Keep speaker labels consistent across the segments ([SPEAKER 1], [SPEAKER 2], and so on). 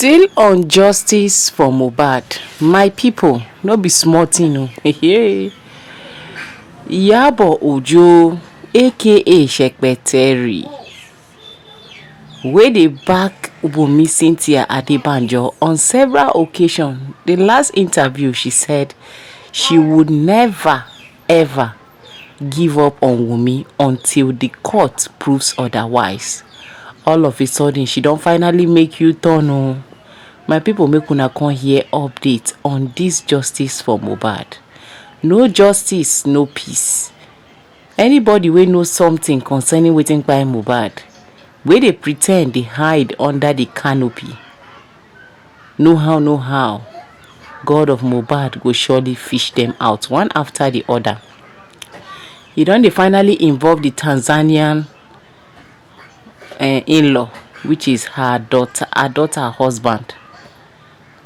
[SPEAKER 1] Still on justice for Mohbad, my people, no be small thing o. Iyabo Ojo aka Shekpeteri wey dey back Wunmi Cynthia Adebanjo on several occasions. The last interview she said she would never ever give up on Wunmi until the court proves otherwise. All of a sudden she don finally make U-turn o. My people, make una come hear update on this justice for Mohbad. No justice, no peace. Anybody wey know something concerning wetin kpai Mohbad, wey dey pretend dey hide under the canopy, no how God of Mohbad go surely fish them out one after the other. He don dey finally involve the Tanzanian in-law, which is her daughter husband.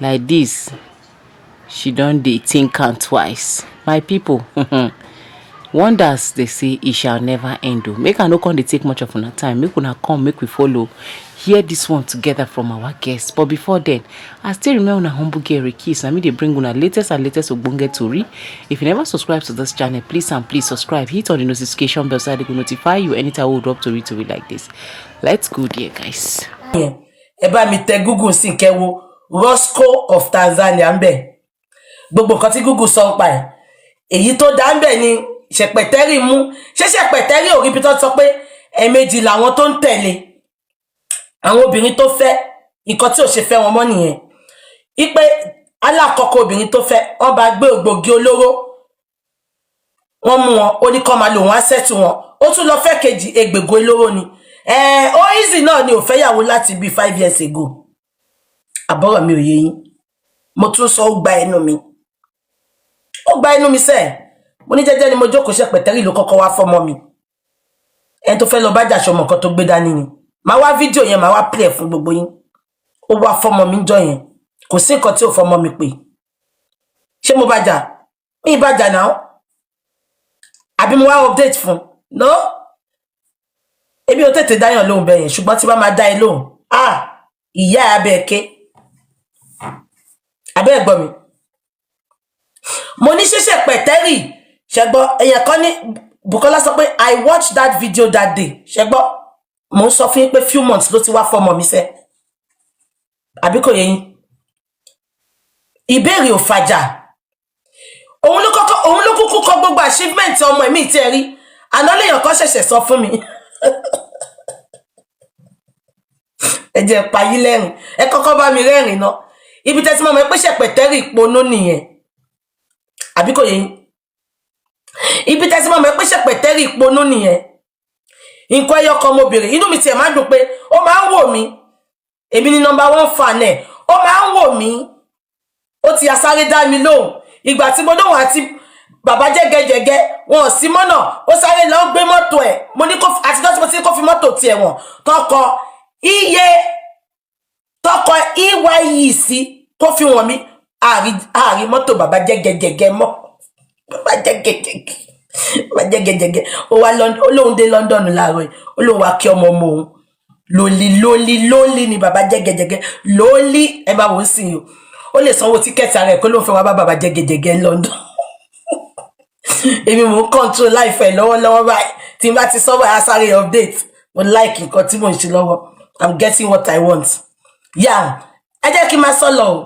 [SPEAKER 1] Like this, she don dey think am twice. My people, wonders they say it shall never end o. Make I no come dey take much of una time. Make una come, make we follow hear this one together from our guests. But before then, I still remember una humble girl Rekis. Na me dey bring una latest ogbonge tori. If you never subscribe to this channel, please subscribe. Hit on the notification bell so that it will notify you anytime we drop tori like this. Let's go there, guys.
[SPEAKER 2] Eba mi te Google sí kẹ́wo Roscoe of Tanzania ńbẹ̀. Gbogbo nǹkan tí Google sọ pa ẹ̀. Èyí tó dá ńbẹ̀ ni Shekpeteri mú. Ṣé Shekpeteri ò rí bí tó sọ pé ẹ̀ẹ̀mejì làwọn tó ń tẹ̀lé. Àwọn obìnrin tó fẹ́ nǹkan tí ò ṣe fẹ́ wọn mọ́ nìyẹn. Ipe alákọ̀ọ́kọ́ obìnrin tó fẹ́ wọ́n bá gbé ògbógi olóró. Wọ́n mú wọn, ó ní kó máa lò wọ́n asset wọn. Ó tún lọ fẹ́ kejì egbègo olóró ni. Ó easy náà ni ò fẹ́ yàwó láti bí 5 years ago. Àbọ̀rọ̀ mi ò yé yín. Mo tún sọ ó gba ẹnu mi. Ó gba ẹnu mi sẹ́. Mo ní jẹ́jẹ́ ni mo jókòó Shekpeteri ló kọ́kọ́ wá fọ́mọ mi. Ẹni tó fẹ́ lọ bá jà ṣọmọ nǹkan tó gbé dání ni. Màá wá fídíò yẹn, màá wá play fún gbogbo yín. Ó wá fọ́mọ mi ńjọ́ yẹn. Kò sí nǹkan tí ò fọ́mọ mi pé. Ṣé mo bá jà? Mi bá jà náà. Àbí mo wá update fún? No? Ebi ò tètè dáyàn lóhùn bẹ́yẹn, ṣùgbọ́n tí bá máa dá ẹ lóhùn. Ìyá abẹ́ẹ̀kẹ́. Abẹ́ ẹ̀gbọ́n mi. Mo ní ṣé Shekpeteri, ṣẹ́gbọ́, èèyàn kan ní Bukola sọ pé I watched that video that day. Ṣẹ́gbọ́, mo sọ fún yín pé few months ló ti wá fọ́mọ mi sẹ́. Àbí kò yé yín. Ìbéèrè ò fàjà. Òun ló kúkú kọ gbogbo achievement ọmọ mi tí ẹ rí. Àná lèèyàn kan ṣẹ̀ṣẹ̀ sọ fún mi. Ẹ jẹ́ pa yín lẹ́rìn. Ẹ kọ́kọ́ bá mi rẹ́rìn náà. Ibi tẹ́ tí mo mọ̀ pé Shekpeteri ìponú nìyẹn. Àbí kò yé yín. Ibi tẹ́ tí mo mọ̀ pé Shekpeteri ìponú nìyẹn. Nǹkan ẹyọ kan mo béèrè. Inú mi tiẹ̀ máa ń dùn pé ó máa ń wò mí. Èmi ni number 1 fan ẹ̀. Ó máa ń wò mí. Ó ti asáré dá mi lóhùn. Ìgbà tí mo dóhùn àti bàbá jẹ́gẹ́jẹ́gẹ́ wọn ò sí mọ́nà. Ó sáré lọ gbé mọ́tò ẹ̀. Mo ní kó àtijọ́ tí mo ti ní kó fi mọ́tò tiẹ̀ wọ̀n. Tọkọ EYE sí tó fi wọ̀n mi. Àrí mọ́tò bàbá jẹ́gẹ́jẹ́gẹ́ mọ́. Bàbá jẹ́gẹ́jẹ́gẹ́. Ó wá Lóhun dé London láàárọ̀ yìí. Ó lóhun wá kí ọmọ òun. Lólí ni bàbá jẹ́gẹ́jẹ́gẹ́. Lólí ẹ bá wò ó sìn o. Ó lè sanwó tíkẹ́ẹ̀tì ara ẹ̀ kó ló ń fẹ́ wá bá bàbá jẹ́gẹ́jẹ́gẹ́ London. Èmi mò ń control life ẹ̀ lọ́wọ́lọ́wọ́ báyìí. Tí n bá ti sọ́wọ́ ẹ̀ sáré update. Mo like nǹkan tí mò ń ṣe lọ́wọ́. I'm getting what I want. Yeah. Ẹ jẹ́ kí n máa sọ lọ o.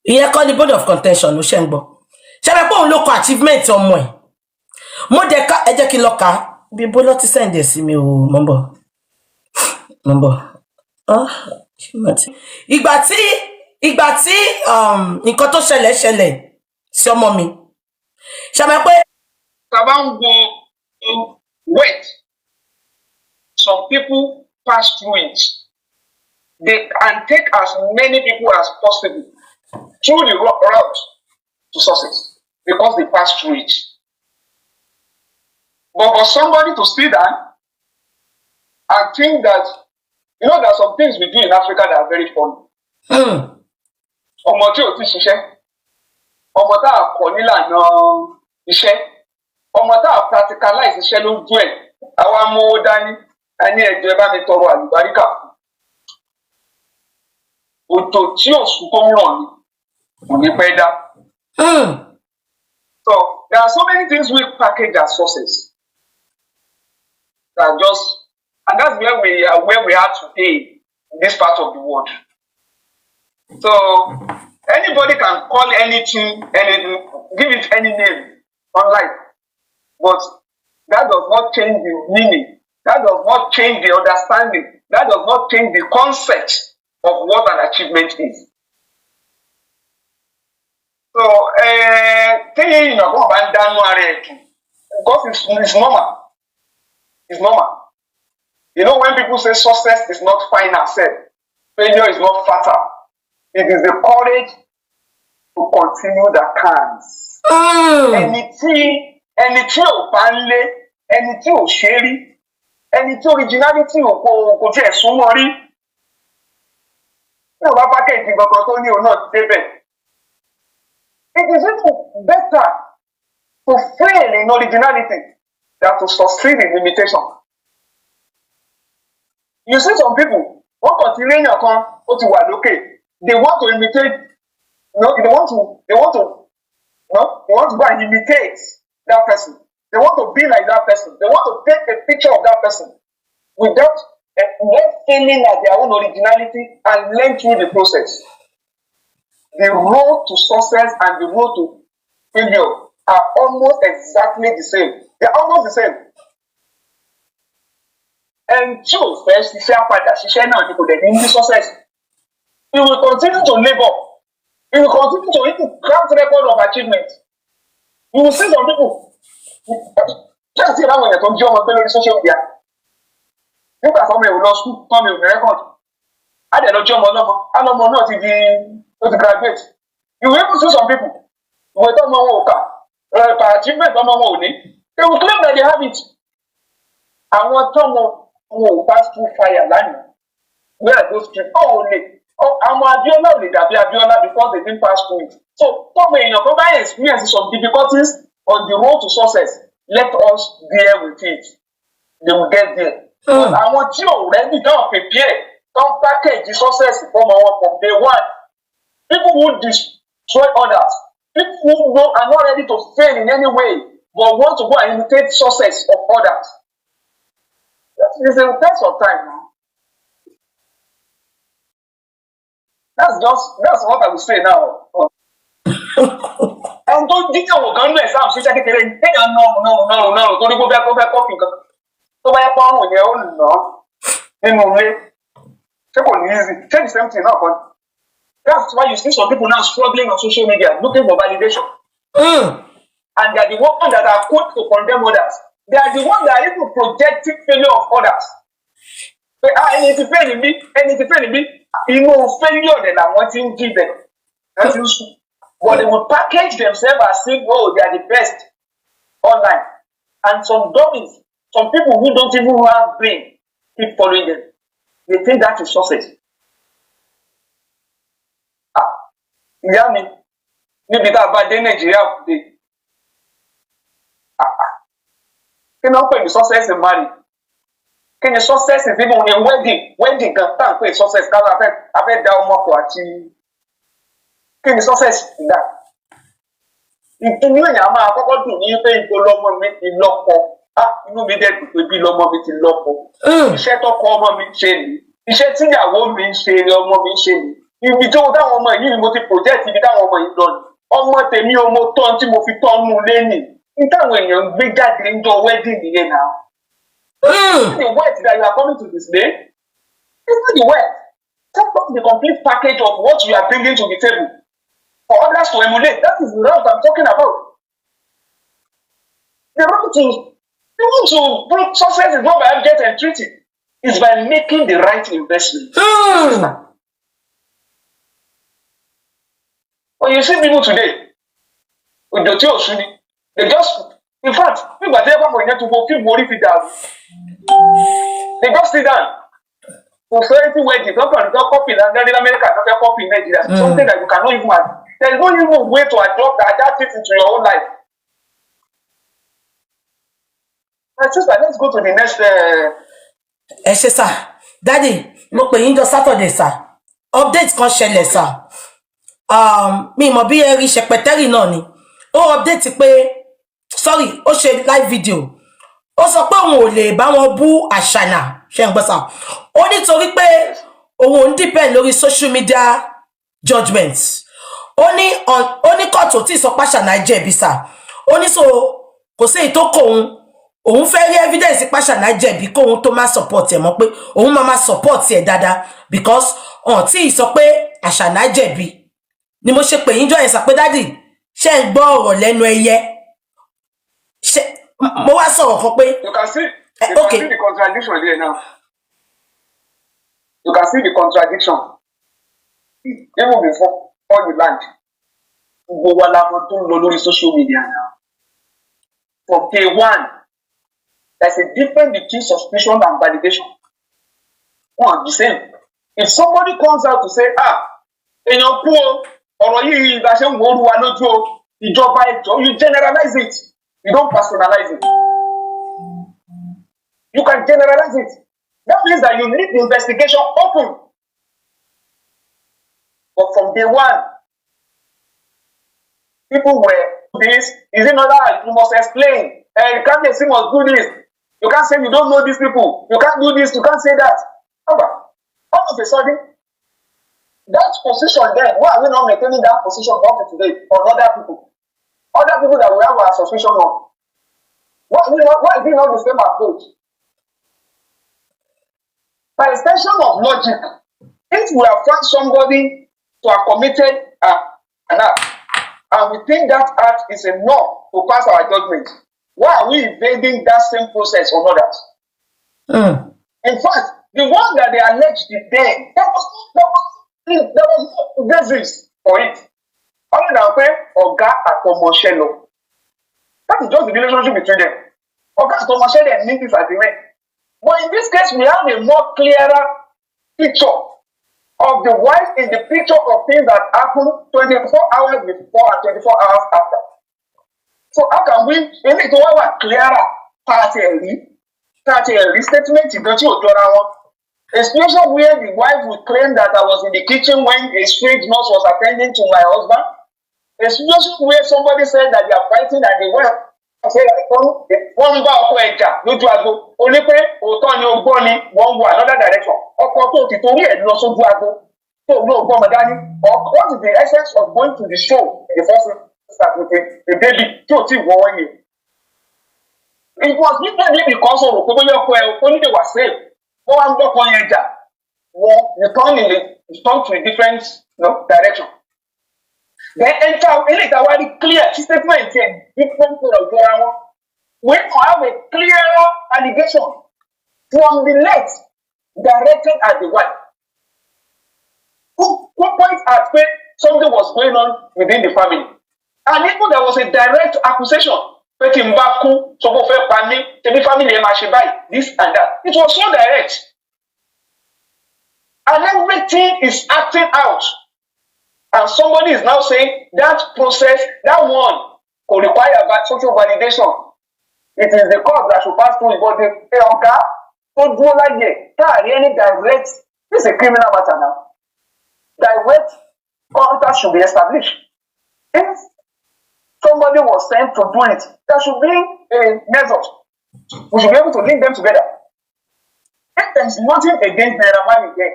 [SPEAKER 2] Ìyẹn kọ́ ni board of contention ló ṣe ń gbọ́. Ṣé ẹ pé òun ló kọ achievement ọmọ ẹ̀? Mo dẹ̀ ká ẹ jẹ́ kí n lọ kà. Bí bó lọ ti send ẹ̀ sí mi o, mo ń bọ̀. Ìgbà tí nǹkan tó ṣẹlẹ̀ sí ọmọ mi. Ṣé ẹ pé
[SPEAKER 3] tàbá ń wo wait, some people pass through it. They can take as many people as possible through the route to success because they pass through it. But for somebody to sit down and think that, there are some things we do in Africa that are very funny. Ọmọ tí ò ti ṣiṣẹ́, ọmọ tá a kọ́ nílànà iṣẹ́, ọmọ tá a practicalize iṣẹ́ lójú ẹ̀, àwa mú owó dání, ẹni ẹ̀jẹ̀ bá mi tọrọ àlùbáríkà. òjò tí òṣù tó ń rọ̀ ni kò ní pẹ́ dá. So there are so many things we package as sources that and that's where we are today in this part of the world. So anybody can call anything, give it any name online, but that does not change the meaning. That does not change the understanding. That does not change the concept of what an achievement is. So, because it's normal. It's normal. You know, when people say success is not final, failure is not fatal. It is the courage to continue that counts. Ẹni tí ò bá ń lé, ẹni tí ò ṣe rí, ẹni tí originality kò tiẹ̀ súnmọ́ rí. Tí ò bá pákéjì gbọ̀ngàn tó ní òun náà ti débẹ̀. It is even better to fail in originality than to succeed in imitation. You see some people, wọ́n kàn ti rí èèyàn kan, ó ti wà lókè. They want to imitate, they want to go and imitate that person. They want to be like that person. They want to take a picture of that person without failing at their own originality and learn through the process. The road to success and the road to failure are almost exactly the same. They are almost the same. And two, first, ṣiṣẹ́ náà ni kò dẹ̀ ní success. You will continue to labor. You will continue to hit the track record of achievement. You will see some people. Just see àwọn èèyàn tó ń jí ọmọ gbé lórí social media. Nígbà tó ọmọ èèyàn lọ school, tó ọmọ èèyàn record. Á dẹ̀ lọ jí ọmọ ọlọ́mọ. Alọ́mọ náà ti graduate. You will even see some people. Ìwé tó ọmọ wọn ò kà. Per achievement ọmọ wọn ò ní. They will claim that they have it. Àwọn tọ́mọ wọn ò pass through fire lánàá. Where are those people? Àwọn Abiola ò lè dàbí Abiola because they didn't pass through it. So tọ́mọ èèyàn tó bá experience some difficulties on the road to success, let us deal with it. They will get there. Àwọn tí ò ready don prepare don package the success fún ọmọ wọn from day one. People who destroy others, people who are not ready to fail in any way but want to go and imitate success of others. It's a test of time now. That's what I will say now. Ẹni tó dídí àwọn kan lọ ẹ̀sán ṣiṣẹ́ kékeré ní kéèyàn náà torí kó fẹ́ kọ́pì nǹkan tó bá yẹ pé ọrùn yẹn ó nà nínú ilé ṣé kò ní easy ṣé the same thing náà kọ́. That's why you see some people now struggling on social media looking for validation. And they are the ones that are quick to condemn others. They are the ones that are even projecting failure of others. Ẹni tí fẹ́ ní bí inú failure rẹ̀ làwọn ti ń jí bẹ̀. That's useful. But they will package themselves as if, they are the best online. And some dummies, some people who don't even have brain, keep following them. They think that is success. Ìyá mi, níbi tá a bá dé Nàìjíríà dé. Kí ni wọ́n pè ní success in marriage? Kí ni success is even in wedding gan tá à ń pè success ká a fẹ́ da ọmọ pọ̀ àti. Kí ni success ìdá? Inú èèyàn máa kọ́kọ́ dùn ní pé ibo lọ́mọ mi ti lọ́kọ. Inú mi dẹ̀ dùn pé bí lọ́mọ mi ti lọ́kọ. Iṣẹ́ tọ́kọ ọmọ mi ṣe ni. Iṣẹ́ tíyàwó mi ń ṣe ọmọ mi ṣe ni. Ibi tó táwọn ọmọ yìí ni mo ti project ibi táwọn ọmọ yìí lọ ni. Ọmọ tèmi ọmọ tán tí mo fi tọ́ mú lẹ́yìn. Ní táwọn èèyàn ń gbé jáde ń jọ wedding nìyẹn náà. It's the wealth that you are coming to display. It's not the wealth. Talk about the complete package of what you are bringing to the table. For others to emulate. That is the route I'm talking about. The route to prove success is not by get entreaty. It's by making the right investment. When you see people today, with the theory, they just, in fact, people are there for to go keep worry fit down. They just sit down. Prosperity wedding, don't copy that in America, don't copy in Nigeria. Something that you cannot even have. There is no even way to adapt it into your own life. My sister, let's go to the next.
[SPEAKER 2] Ẹ ṣé sir, Daddy, mo pè yín jọ Saturday sir. update kan ṣẹlẹ̀ sà. Mi mọ̀ bí ẹ rí Ṣẹpẹtẹ́rì náà ni. Ó update pé sorry, ó ṣe live video. Ó sọ pé òun ò lè bá wọn bú Àṣànà, ṣé ń gbọ́ sà. Ó nítorí pé òun ń depend lórí social media judgment. Ó ní court ò tí sọ pé Àṣànà jẹ̀bi sà. Ó ní so kò sí èyí tó kọ òun fẹ́ rí evidence pé Àṣànà jẹ̀bi kó òun tó máa support ẹ̀ mọ́ pé òun máa support ẹ̀ dáadáa because tí sọ pé Àṣànà jẹ̀bi ni mo ṣe pè yín jọ yẹn sà pé dádì ṣé ń gbọ́ ọ̀rọ̀ lẹ́nu ẹyẹ. Mo wá sọ̀rọ̀ kan pé
[SPEAKER 3] you can see the contradiction there now. You can see the contradiction even before you land. Gbogbo wa la mọ̀ tó ń lọ lórí social media now. From day one, there's a difference between suspicion and validation. One, the same. If somebody comes out to say, èèyàn kú o, ọ̀rọ̀ yìí la ṣe ń wo olúwa lójú o, ìjọba ẹjọ́, you generalize it. You don't personalize it. You can generalize it. That means that you leave the investigation open. But from day one, people were this. Is it not that you must explain? You can't say you must do this. You can't say you don't know these people. You can't do this. You can't say that. However, all of a sudden, that position then, why are we not maintaining that position up to today on other people? Other people that we have our suspicion on. Why is it not the same approach? By extension of logic, if we have found somebody to have committed an act, and we think that act is enough to pass our judgment, why are we evading that same process on others? In fact, the one that they alleged there, there was no basis for it. Other than pé ọ̀gá àtọmọṣẹ́ lọ. That is just the relationship between them. Ọ̀gá àtọmọṣẹ́ dem need disagreement. But in this case, we have a more clearer picture of the wife in the picture of things that happen 24 hours before and 24 hours after. So how can we make it more clearer? Party statement ìgbọ́n tí ò jọra wọn. A situation where the wife would claim that I was in the kitchen when a strange nurse was attending to my husband. A situation where somebody said that they are fighting and they went and said wọ́n ń bá ọkọ ẹja lójú agbo. Ó ní pé òótọ́ ni ó gbọ́ ni wọ́n ń wo another direction. Ọkọ tó ti torí ẹ̀ lọ sójú agbo tó ló gbọ́ ọmọ dání. What is the essence of going to the show in the first instance with a baby tí ò tí wọ́ wọ́n yẹn? It was literally because of pé bóyá ọkọ ẹ̀ ó ní they were safe. Wọ́n wá ń gbọ́ kan yẹn jà. Wọ́n return to a different direction. Then enter eléyìí tá a wá rí clear statement yẹn different to ọjọ́ ara wọn. We have a clearer allegation from the left directed at the wife. Who points out that something was going on within the family. And even there was a direct accusation. Pé tí n bá kú, sọ pé ó fẹ́ pa mí, tẹ̀mí family ẹ̀ máa ṣe báyìí, this and that. It was so direct. And everything is acting out. And somebody is now saying that process, that one, could require social validation. It is the court that should pass through it. But the ọ̀gá tó dúró láyè, táàrí any direct, this is a criminal matter now. Direct contact should be established. If somebody was sent to do it, there should be a method. We should be able to link them together. If there is nothing against Naira Marley again,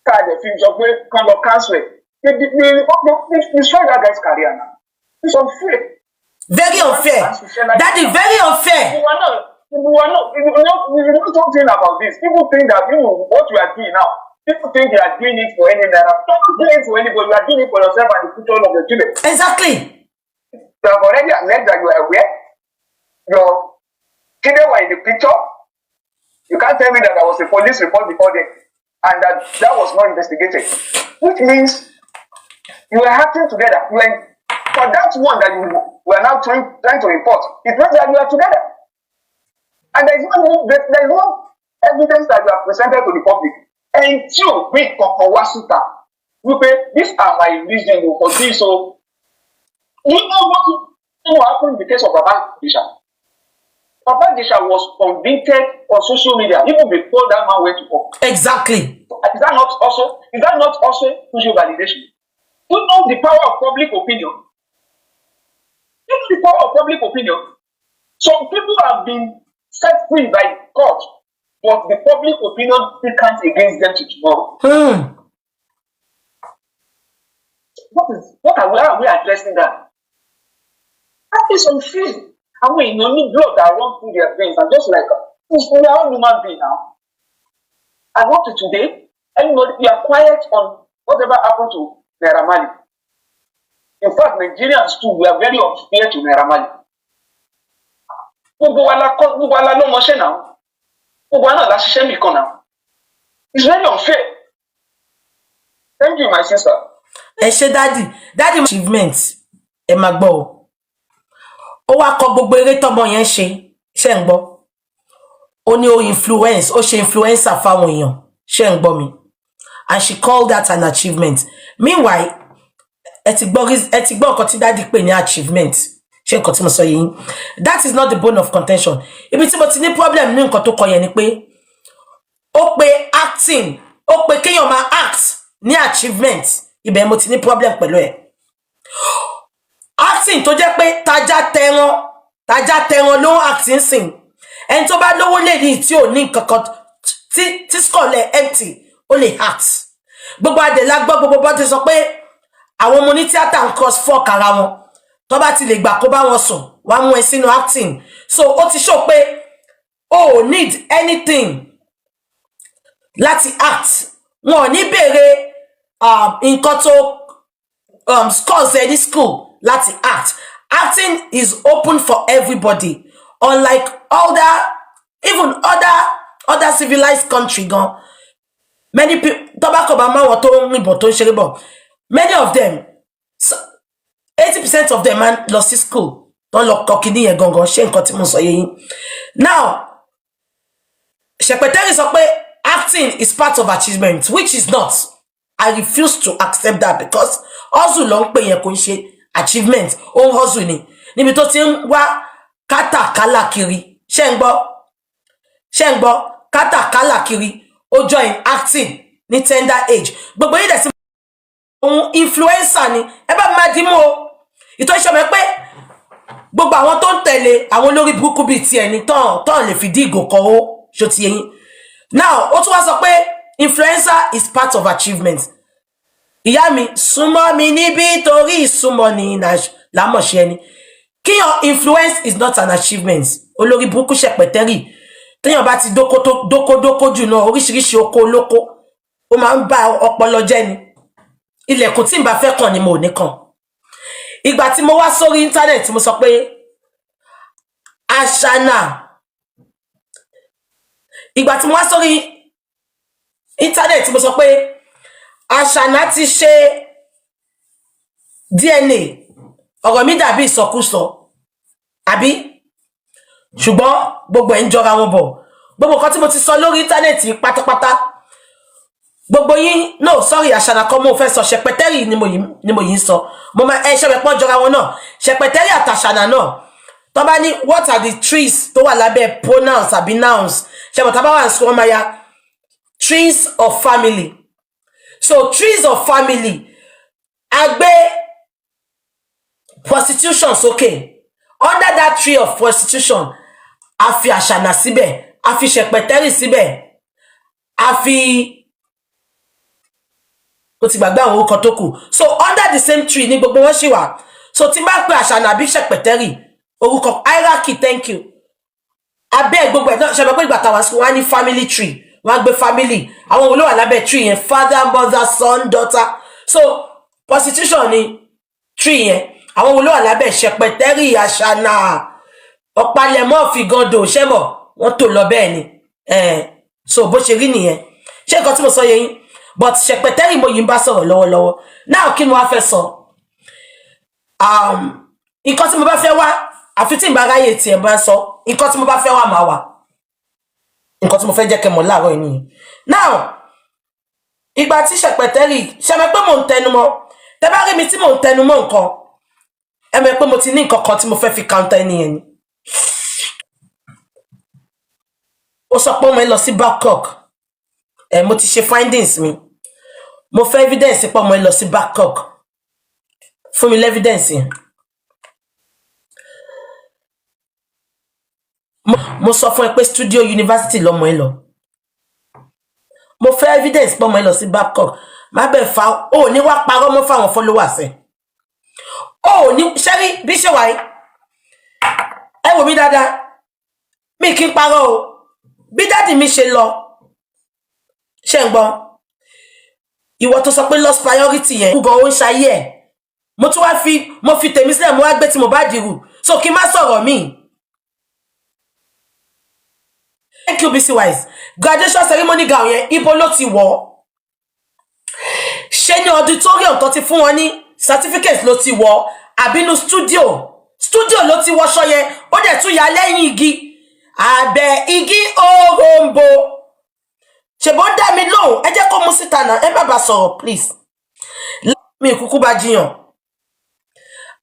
[SPEAKER 3] card the film of way kind of cancel it. They destroy that guy's career now. It's unfair.
[SPEAKER 2] Very unfair. That is very unfair.
[SPEAKER 3] We know something about this. People think that what we are doing now, people think they are doing it for any Naira. Don't do it for anybody. You are doing it for yourself and the future of your children.
[SPEAKER 2] Exactly.
[SPEAKER 3] You have already alleged that you are aware. Your children were in the picture. You can't tell me that there was a police report before them and that was not investigated. Which means you were acting together. For that one that you were now trying to report, it means that you are together. And there is no evidence that you have presented to the public. Until we Kokowasuta, we say, these are my reasons for this. So, you know what will happen in the case of Baba Isha. Papa Ijesha was convicted on social media even before that man went to court.
[SPEAKER 2] Exactly.
[SPEAKER 3] Is that not also social validation? You know the power of public opinion. You know the power of public opinion. Some people have been set free by court, but the public opinion still counts against them to tomorrow. How are we addressing that? That is unfair. And we need blood that runs through their veins, and just like we are all human beings now. And up to today, anybody, we are quiet on whatever happened to Naira Marley. In fact, Nigerians too, we are very unfair to Naira Marley. It's very unfair. Thank you, my sister.
[SPEAKER 2] Daddy achievement ẹ máa gbọ́ o. Ó wá kọ gbogbo eré tọ́mọ yẹn ṣe ń gbọ́. Ó ní ó influence, ó ṣe influencer fáwọn èèyàn, ṣe ń gbọ́ mi. And she called that an achievement. Meanwhile, ẹ ti gbọ́ nǹkan tí daddy pè ní achievement. Ṣé nǹkan tí mo sọ yìí? That is not the bone of contention. Ibi tí mo ti ní problem ní nǹkan tó kọ yẹn ni pé ó pe acting, ó pe kéèyàn máa act ní achievement. Ibẹ̀ mo ti ní problem pẹ̀lú ẹ̀. Acting tó jẹ́ pé tajá tẹran ló ń acting sìn. Ẹni tó bá lówó lè ní tí ò ní nǹkan kan tí skull ẹ̀ empty ó lè act. Gbogbo adèlá gbọ́ gbogbo bọ́ ti sọ pé àwọn ọmọ ní tíátà ń cross fork ara wọn. Tó bá ti lè gbà kó bá wọn sùn, wá mú ẹ sínú acting. So ó ti show pé ó need anything láti act. Wọn ò ní béèrè nǹkan tó scores ẹ ní school láti act. Acting is open for everybody. Unlike even other civilized country gan. Many people, tobacco ba ma won tó ń rìnbọn tó ń ṣeré bọ̀. Many of them, 80% of them man lọ sí school. Don't lọ kọ́ kíní yẹn gangan ṣé nǹkan tí mo sọ yẹn. Now, Shepeteri sọ pé acting is part of achievement, which is not. I refuse to accept that because hustle ló ń pè yẹn kò ń ṣe achievement. Ó ń hustle ni. Níbi tó ti ń wá kátàkárà kiri. Ṣé ń gbọ́? Kátàkárà kiri. Ó join acting ní tender age. Gbogbo yìí dẹ̀ sí ohun influencer ni. Ẹ bá máa dìímú o. Ìtọ́ ìṣọ́mọ̀ pé gbogbo àwọn tó ń tẹ̀lé àwọn olórí burúkú bíi ti ẹni tán lè fi dí ìgò kan ó ṣó ti yẹn. Now, ó tún wá sọ pé influencer is part of achievement. Ìyá mi, súnmọ́ mi níbi torí ìsúnmọ́ ni lámọ̀ṣẹ́ ẹni. Kíyàn influence is not an achievement. Olórí burúkú Shepeteri. Téèyàn bá ti dókó jù náà oríṣiríṣi oko olóko. Ó máa ń bá ọpọlọ jẹ́ ni. Ilẹ̀kùn tí n bá fẹ́ kàn ni mo ní kàn. Ìgbà tí mo wá sórí internet mo sọ pé Ashana. Ìgbà tí mo wá sórí internet mo sọ pé Ashana ti ṣe DNA. Ọ̀rọ̀ mi dàbí ìsọkúsọ. Àbí? Ṣùgbọ́n gbogbo ẹ̀ ń jọra wọn bọ̀. Gbogbo nǹkan tí mo ti sọ lórí internet pátápátá. Gbogbo yín, no, sorry, Ashana kan mo fẹ́ sọ Shepeteri ni mo yìí sọ. Mo máa ṣe pọ́n jọra wọn náà. Shepeteri àti Ashana náà. Tó bá ní what are the trees tó wà lábẹ́ pronouns àbí nouns? Ṣé mo tá bá wà sọ ma ya trees of family. So trees of family. Agbe prostitution sókè. Under that tree of prostitution, a fi Ashana síbẹ̀, a fi Shepeteri síbẹ̀, a fi ó ti gbàgbé àwọn orúkọ tó kù. So under the same tree ní gbogbo wọn ṣì wà. So tí n bá pe Ashana bí Shepeteri, orúkọ hierarchy, thank you. Abẹ́ gbogbo ẹ̀ náà ṣe mọ̀ pé ìgbà táwa sí wọn ní family tree. Wọ́n gbé family. Àwọn wo ló wà lábẹ́ tree yẹn? Father, mother, son, daughter. So prostitution ni tree yẹn. Àwọn wo ló wà lábẹ́ Shepeteri, Ashana, Ọ̀pálẹ̀mọ́ Fìgàndò ṣẹ́mọ̀ wọ́n tó lọ bẹ́ẹ̀ ni. So bó ṣe rí nìyẹn. Ṣé nǹkan tí mo sọ yẹ yín? But Shepeteri mo yìí ń bá sọ̀rọ̀ lọ́wọ́lọ́wọ́. Now kí ni wọ́n fẹ́ sọ? Nǹkan tí mo bá fẹ́ wá, àfi tí n bá ráyè tí ẹ bá sọ, nǹkan tí mo bá fẹ́ wá máa wà. Nǹkan tí mo fẹ́ jẹ́ kẹ́ mọ̀ láàárọ̀ yìí nìyẹn. Now, ìgbà tí Shepeteri, ṣe mọ̀ pé mò ń tẹnumọ́. Tẹ́ bá rí mi tí mò ń tẹnumọ́ nǹkan, ẹ mọ̀ pé mo ti ní nǹkan kan tí mo fẹ́ fi counter ẹni yẹn ni. ó sọ pé ọmọ ẹ lọ sí Babcock mo ti ṣe findings mi mo fẹ́ evidence pé ọmọ ẹ lọ sí Babcock fún mi l'evidence yẹn mo sọ fún ẹ pé Studio University lọmọ ẹ lọ mo fẹ́ evidence pé ọmọ ẹ lọ sí Babcock má bẹ̀ fa ó ní wá parọ́ mọ́ fáwọn followers ẹ ó ní ṣẹ́rí bí ṣe wáyé ẹ wò mí dáadáa mi kì í parọ́ o bí dáàdì mi ṣe lọ ṣe ń gbọ́ ìwọ tó sọ pé lost priority yẹn gbogbo ó ń ṣayé ẹ̀ mo fi tèmi sílẹ̀ mo wá gbé tí mo bá dìrù so kí n má sọ̀rọ̀ mi. Thank you BC Wise graduation ceremony gown yẹn ibo ló ti wọ̀ ṣé ní auditorium tó ti fún wọn ní certificate ló ti wọ̀ àbínú studio ló ti wọṣọ yẹn ó dẹ̀ tún yà lẹ́yìn igi abẹ́ igi òrombo ṣèbọn dá mi lóhùn ẹ jẹ́ kó mú síta náà ẹ má bá sọ̀rọ̀ please mi ìkúkú bá jiyàn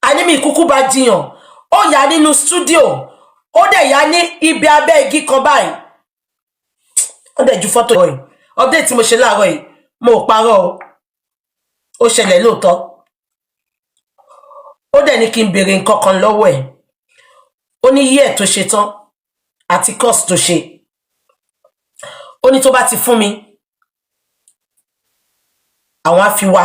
[SPEAKER 2] àní mi ìkúkú bá jiyàn ó yà nínú studio ó dẹ̀ yà ní ibi abẹ́ igi kan báyìí ó dẹ̀ ju fọ́tò yìí update tí mo ṣe láàárọ̀ yìí mo parọ́ ó ṣẹlẹ̀ lóòótọ́ ó dẹ̀ ní kí n béèrè nǹkan kan lọ́wọ́ ẹ̀ ó ní year tó ṣe tán àti course tó ṣe ó ní tó bá ti fún mi àwọn á fi wá